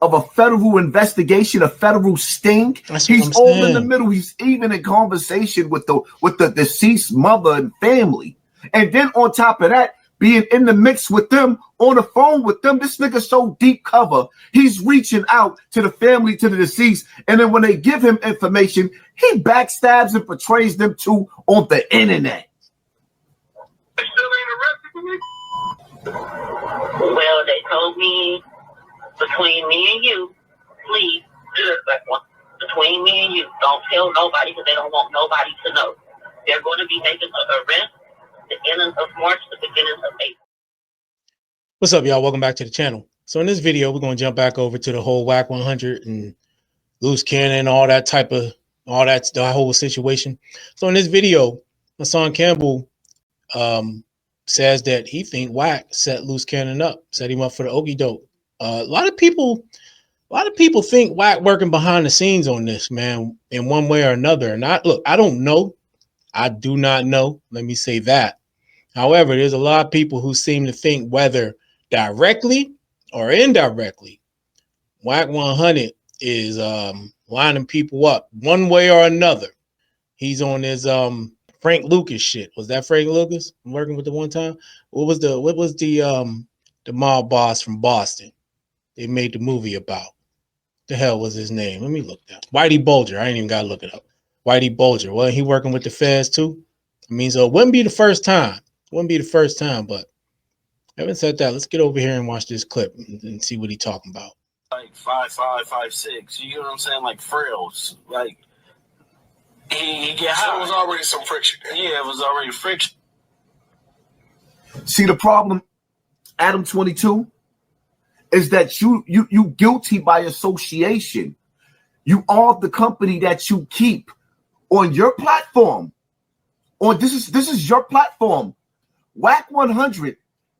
of a federal investigation, a federal sting. He's all in the middle. He's even in conversation with the deceased mother and family. And then on top of that, being in the mix with them, on the phone with them, this nigga so deep cover, he's reaching out to the family, to the deceased, and then when they give him information, he backstabs and portrays them too on the internet. They still ain't arrested me? Well, they told me between me and you, please, between me and you, don't tell nobody because they don't want nobody to know. They're going to be making an arrest the end of March, the beginning of April. What's up, y'all? Welcome back to the channel. So in this video, we're going to jump back over to the whole Wack100 and Luce Cannon, the whole situation. So in this video, Hassan Campbell says that he think Wack set Luce Cannon up, set him up for the okie doke. A lot of people think Wack working behind the scenes on this, man, in one way or another. And I don't know. I do not know. Let me say that. However, there's a lot of people who seem to think whether directly or indirectly, Wack100 is lining people up one way or another. He's on his Frank Lucas shit. Was that Frank Lucas? I'm working with the one time. What was the mob boss from Boston they made the movie about? The hell was his name? Let me look that. Whitey Bulger. I ain't even gotta look it up. Whitey Bulger. Well, he working with the feds too. I mean, so it wouldn't be the first time. Wouldn't be the first time, but having said that, let's get over here and watch this clip and see what he's talking about. Like 5'5", 5'6", you know what I'm saying? Like frails. Like he get high. So it was already some friction. Yeah, it was already friction. See the problem, Adam 22, is that you guilty by association. You are the company that you keep on your platform. This is your platform. Wack100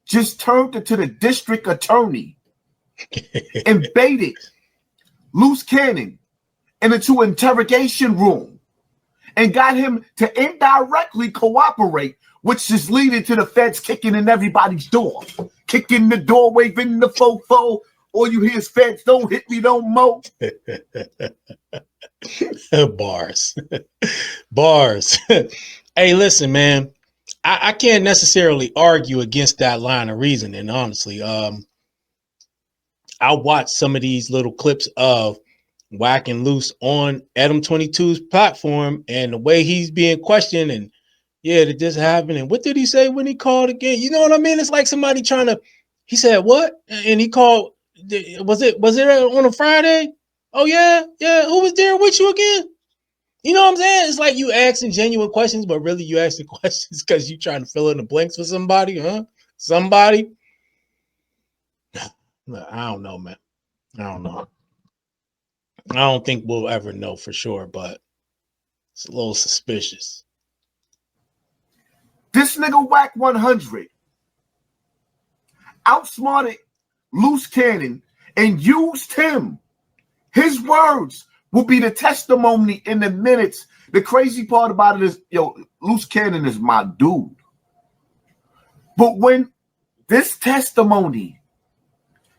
just turned into the district attorney and baited Luce Cannon into an interrogation room and got him to indirectly cooperate, which is leading to the feds kicking in everybody's door, kicking the door, waving the fofo. All you hear is feds, don't hit me no more. Bars. Bars. Hey, listen, man. I can't necessarily argue against that line of reasoning, honestly. I watched some of these little clips of Wack and Luce on Adam 22's platform and the way he's being questioned and yeah, did this happen? And what did he say when he called again? You know what I mean? It's like somebody trying to, he said, what? And he called, was it on a Friday? Oh yeah. Yeah. Who was there with you again? You know what I'm saying? It's like you asking genuine questions, but really you asking questions because you're trying to fill in the blanks for somebody, huh? Somebody? I don't know, man. I don't know. I don't think we'll ever know for sure, but it's a little suspicious. This nigga Wack100 outsmarted Luce Cannon and used him. His words will be the testimony in the minutes. The crazy part about it is, Luce Cannon is my dude. But when this testimony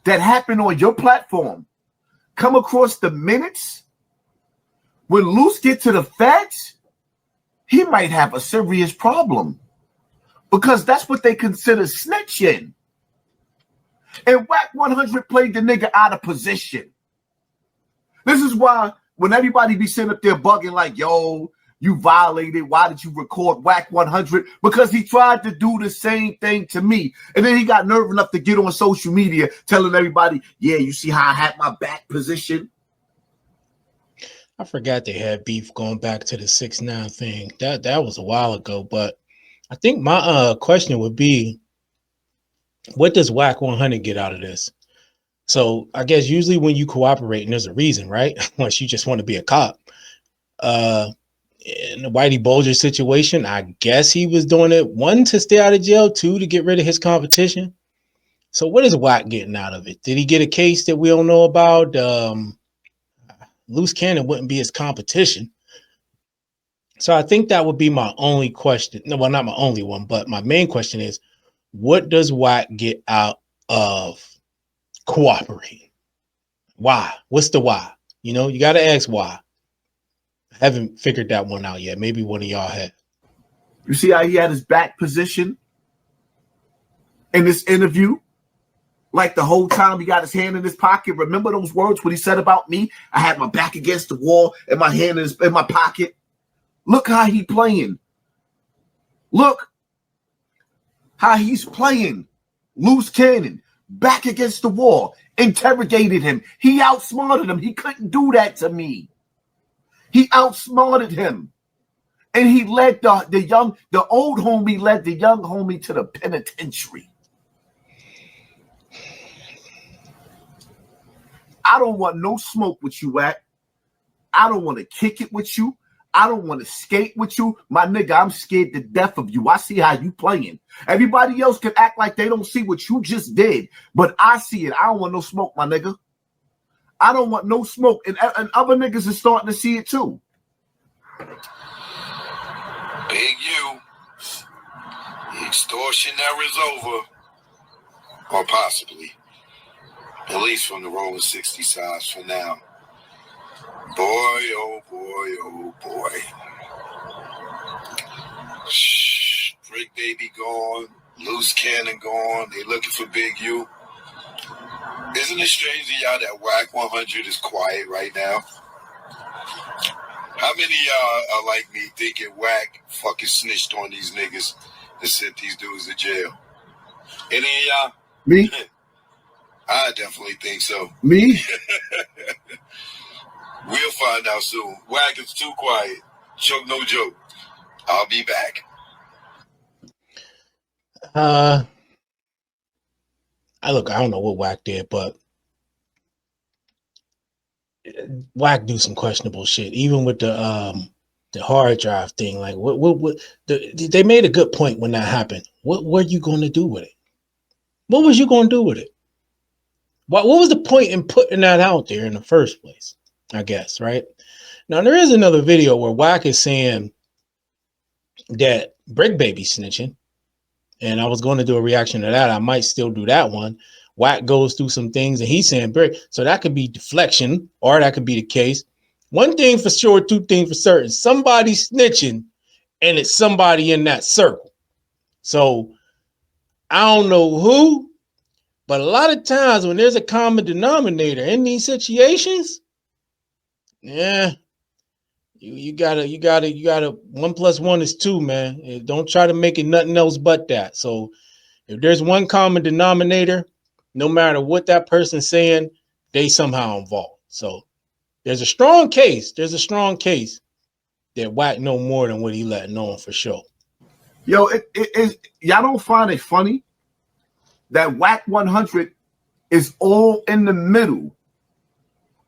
that happened on your platform come across the minutes, when Luce get to the feds, he might have a serious problem because that's what they consider snitching. And Wack100 played the nigga out of position. This is why when everybody be sitting up there bugging like, yo, you violated, why did you record Wack100? Because he tried to do the same thing to me. And then he got nerve enough to get on social media telling everybody, yeah, you see how I had my back position? I forgot they had beef going back to the 6ix9ine thing. That was a while ago, but I think my question would be, what does Wack100 get out of this? So I guess usually when you cooperate, and there's a reason, right? Unless you just want to be a cop. In the Whitey Bulger situation, I guess he was doing it, 1, to stay out of jail, 2, to get rid of his competition. So what is Wack getting out of it? Did he get a case that we don't know about? Luce Cannon wouldn't be his competition. So I think that would be my only question. No, well, not my only one, but my main question is, what does Wack get out of cooperating? Why? What's the why? You know, you got to ask why. I haven't figured that one out yet. Maybe one of y'all had. You see how he had his back position in this interview? Like the whole time he got his hand in his pocket. Remember those words when he said about me? I had my back against the wall and my hand in my pocket. Look how he playing. Look how he's playing. Luce Cannon, back against the wall, interrogated him. He outsmarted him. He couldn't do that to me. He outsmarted him. And he led the old homie led the young homie to the penitentiary. I don't want no smoke with you, Wack. I don't want to kick it with you. I don't want to skate with you. My nigga, I'm scared to death of you. I see how you playing. Everybody else can act like they don't see what you just did, but I see it. I don't want no smoke, my nigga. I don't want no smoke. And other niggas are starting to see it too. Big U, the extortion era is over, or possibly, at least from the Rolling 60 sides for now. Boy, oh boy, oh boy. Shh, Brick Baby gone, Luce Cannon gone, they looking for Big U. Isn't it strange to y'all that Wack100 is quiet right now? How many of y'all are like me thinking Wack fucking snitched on these niggas and sent these dudes to jail? Any of y'all? Me? I definitely think so. Me? We'll find out soon. Wack is too quiet. Choke no joke. I'll be back. I don't know what Wack did, but Wack do some questionable shit. Even with the hard drive thing, like they made a good point when that happened. What were you going to do with it? What was you going to do with it? What was the point in putting that out there in the first place? I guess, right? Now there is another video where Wack is saying that Brick Baby snitching, and I was going to do a reaction to that. I might still do that one. Wack goes through some things and he's saying Brick, so that could be deflection, or that could be the case. One thing for sure, two things for certain: somebody snitching, and it's somebody in that circle. So I don't know who, but a lot of times when there's a common denominator in these situations, yeah, you gotta 1 + 1 is 2, man. Don't try to make it nothing else but that. So if there's one common denominator, no matter what that person's saying, they somehow involved. So there's a strong case. There's a strong case that Wack know more than what he letting on for sure. Yo, y'all don't find it funny that Wack100 is all in the middle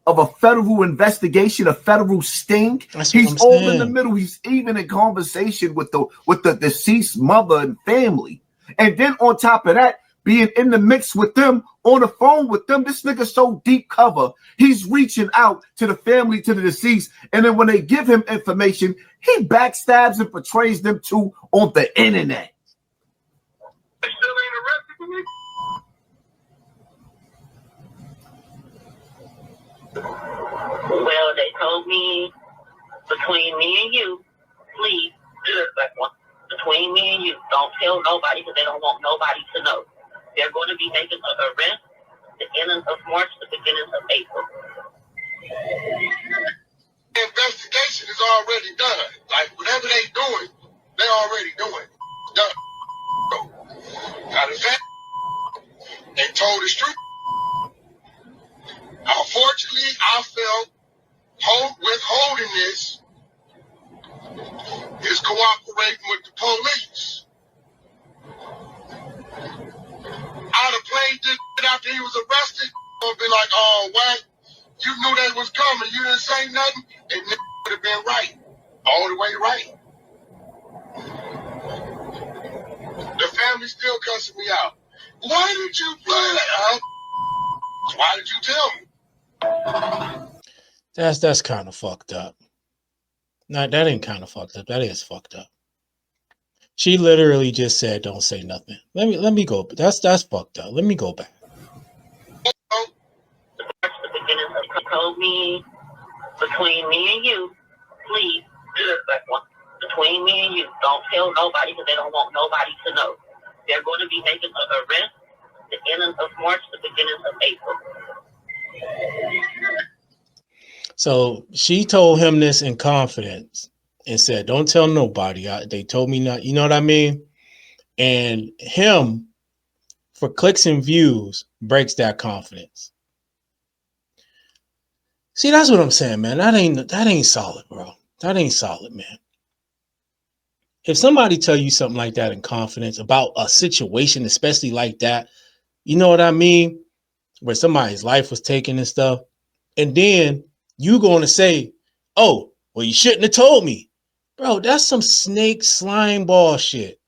of a federal investigation, a federal sting? He's all in the middle. He's even in conversation with the deceased mother and family. And then on top of that, being in the mix with them, on the phone with them. This nigga so deep cover. He's reaching out to the family, to the deceased. And then when they give him information, he backstabs and portrays them too on the internet. They still ain't arrested me. Well, they told me between me and you, please, between me and you, don't tell nobody because they don't want nobody to know. They're going to be making an arrest the end of March, the beginning of April. The investigation is already done. Like, whatever they doing, they already doing. Done. Now, the fact they told the street. Unfortunately, I felt withholding this is cooperating with the police. I'd have played this after he was arrested. I'd be like, oh, Wack, you knew that was coming. You didn't say nothing. And it would have been right. All the way right. The family still cussing me out. Why did you play that? Why did you tell me? That's kind of fucked up. No, that ain't kind of fucked up. That is fucked up. She literally just said, "Don't say nothing." Let me go. That's fucked up. Let me go back. The beginning told me, between me and you, please, between me and you, don't tell nobody because they don't want nobody to know. They're going to be making an arrest the end of March, the beginning of April. So she told him this in confidence and said, don't tell nobody. They told me not, you know what I mean? And him, for clicks and views, breaks that confidence. See, that's what I'm saying, man. That ain't solid, bro. That ain't solid, man. If somebody tell you something like that in confidence about a situation, especially like that, you know what I mean? Where somebody's life was taken and stuff. And then you going to say, oh, well, you shouldn't have told me. Bro, that's some snake slime ball shit.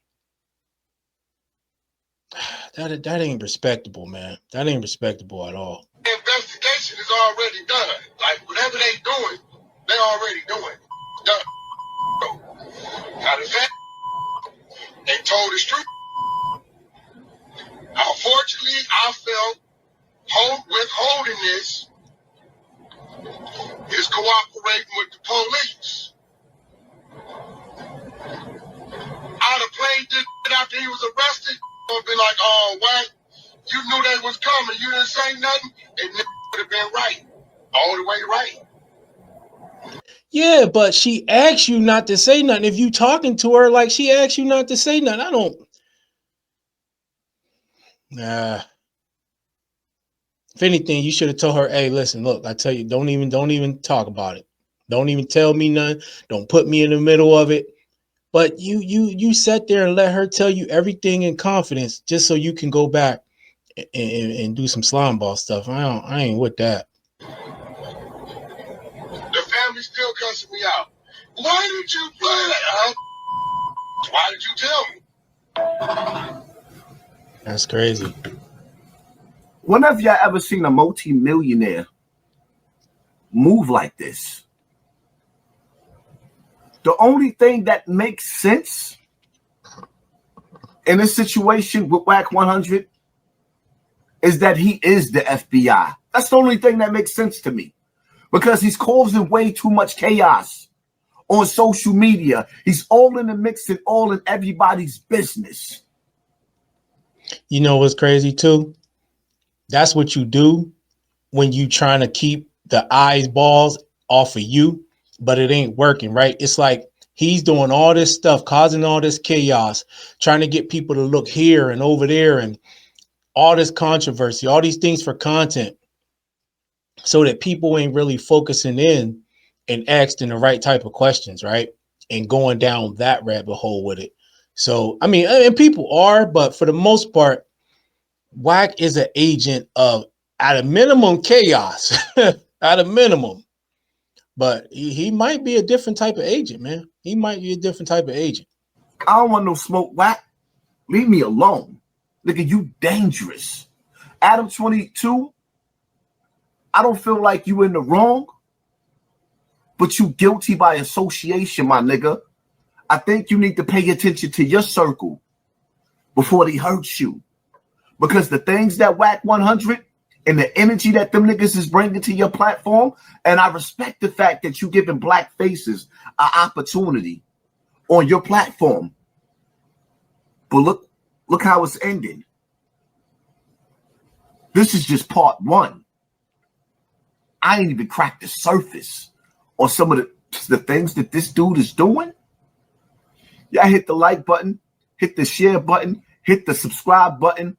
That ain't respectable, man. That ain't respectable at all. The investigation is already done. Like, whatever they doing, they already doing. Done. Now, the fact they told the truth. Unfortunately, I felt withholding this is cooperating with the police. I'd have played this after he was arrested. I'd be like, oh, Wack, you knew they was coming. You didn't say nothing. And it would have been right. All the way right. Yeah, but she asked you not to say nothing. If you talking to her like she asked you not to say nothing, I don't. Nah. If anything, you should have told her, hey, listen, look, I tell you, don't even talk about it. Don't even tell me nothing. Don't put me in the middle of it. But you sat there and let her tell you everything in confidence just so you can go back and do some slime ball stuff. I ain't with that. The family's still cussing me out. Why did you play that? Why did you tell me? That's crazy. Whenever y'all ever seen a multi-millionaire move like this, the only thing that makes sense in this situation with Wack100 is that he is the FBI. That's the only thing that makes sense to me, because he's causing way too much chaos on social media. He's all in the mix and all in everybody's business. You know what's crazy too? That's what you do when you trying to keep the eyeballs off of you, but it ain't working, right? It's like he's doing all this stuff, causing all this chaos, trying to get people to look here and over there and all this controversy, all these things for content, so that people ain't really focusing in and asking the right type of questions, right? And going down that rabbit hole with it. So, I mean, and people are, but for the most part, Wack is an agent of, at a minimum, chaos, at a minimum. But he might be a different type of agent, man. He might be a different type of agent. I don't want no smoke, Wack. Leave me alone. Nigga, you dangerous. Adam 22, I don't feel like you in the wrong, but you guilty by association, my nigga. I think you need to pay attention to your circle before they hurt you. Because the things that Wack100 and the energy that them niggas is bringing to your platform, and I respect the fact that you giving black faces an opportunity on your platform. But look how it's ending. This is just part one. I ain't even cracked the surface on some of the things that this dude is doing. Y'all hit the like button, hit the share button, hit the subscribe button.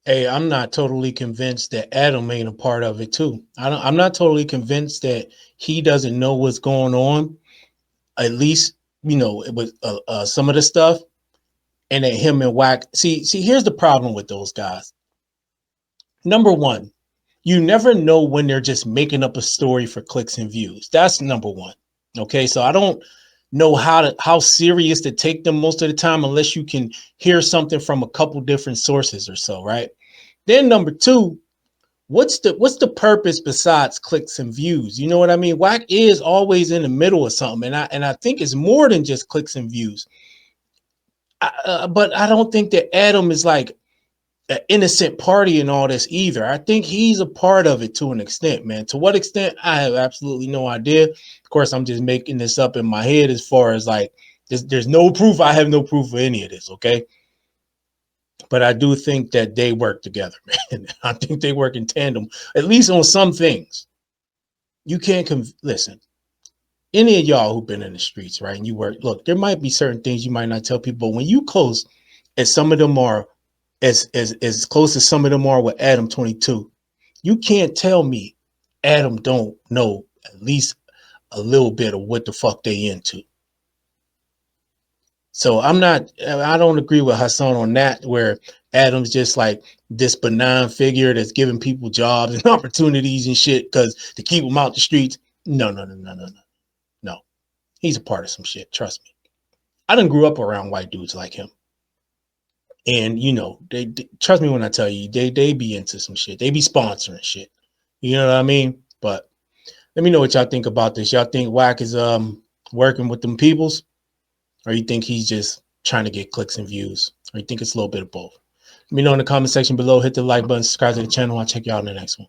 Hey, I'm not totally convinced that Adam ain't a part of it too. I'm not totally convinced that he doesn't know what's going on, at least, you know, with some of the stuff, and that him and Wack. See, here's the problem with those guys. Number one, you never know when they're just making up a story for clicks and views. That's number one. Okay, so I don't know how serious to take them most of the time unless you can hear something from a couple different sources or so, right? Then number two, what's the purpose besides clicks and views? You know what I mean? Wack is always in the middle of something, and I think it's more than just clicks and views. But I don't think that Adam is like an innocent party in all this either. I think he's a part of it to an extent, man. To what extent, I have absolutely no idea. Of course, I'm just making this up in my head as far as like, there's no proof. I have no proof of any of this, okay? But I do think that they work together, man. I think they work in tandem, at least on some things. You can't listen. Any of y'all who've been in the streets, right? And you work, look, there might be certain things you might not tell people, but when you close, as some of them are, as close as some of them are with Adam 22, you can't tell me Adam don't know at least a little bit of what the fuck they into. So I don't agree with Hassan on that, where Adam's just like this benign figure that's giving people jobs and opportunities and shit because to keep them out the streets. No. He's a part of some shit. Trust me. I done grew up around white dudes like him. And you know, they trust me when I tell you, they be into some shit. They be sponsoring shit. You know what I mean? But let me know what y'all think about this. Y'all think Wack is working with them peoples? Or you think he's just trying to get clicks and views? Or you think it's a little bit of both? Let me know in the comment section below. Hit the like button, subscribe to the channel. I'll check you out in the next one.